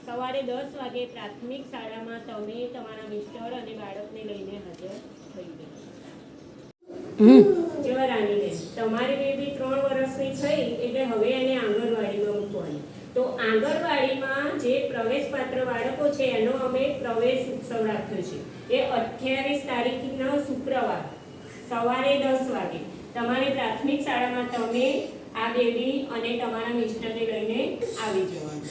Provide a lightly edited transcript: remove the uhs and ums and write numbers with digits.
સવારે 10 વાગે પ્રાથમિક શાળામાં તમે તમારા મિસ્ટર અને બાળકને લઈને હાજર થઈ ગયા. જેવા રાનીબેન, તમારી બેબી 3 વર્ષની થઈ એટલે હવે એને આંગણવાડીમાં મૂકવાની. તો આંગણવાડીમાં જે પ્રવેશ પાત્ર બાળકો છે એનો અમે પ્રવેશ ઉત્સવ રાખ્યો છે. એ 28 તારીખનો શુક્રવાર સવારે 10 વાગે તમારી પ્રાથમિક શાળામાં તમે આ બેબી અને તમારા મિસ્ટરને લઈને આવી જવાનું.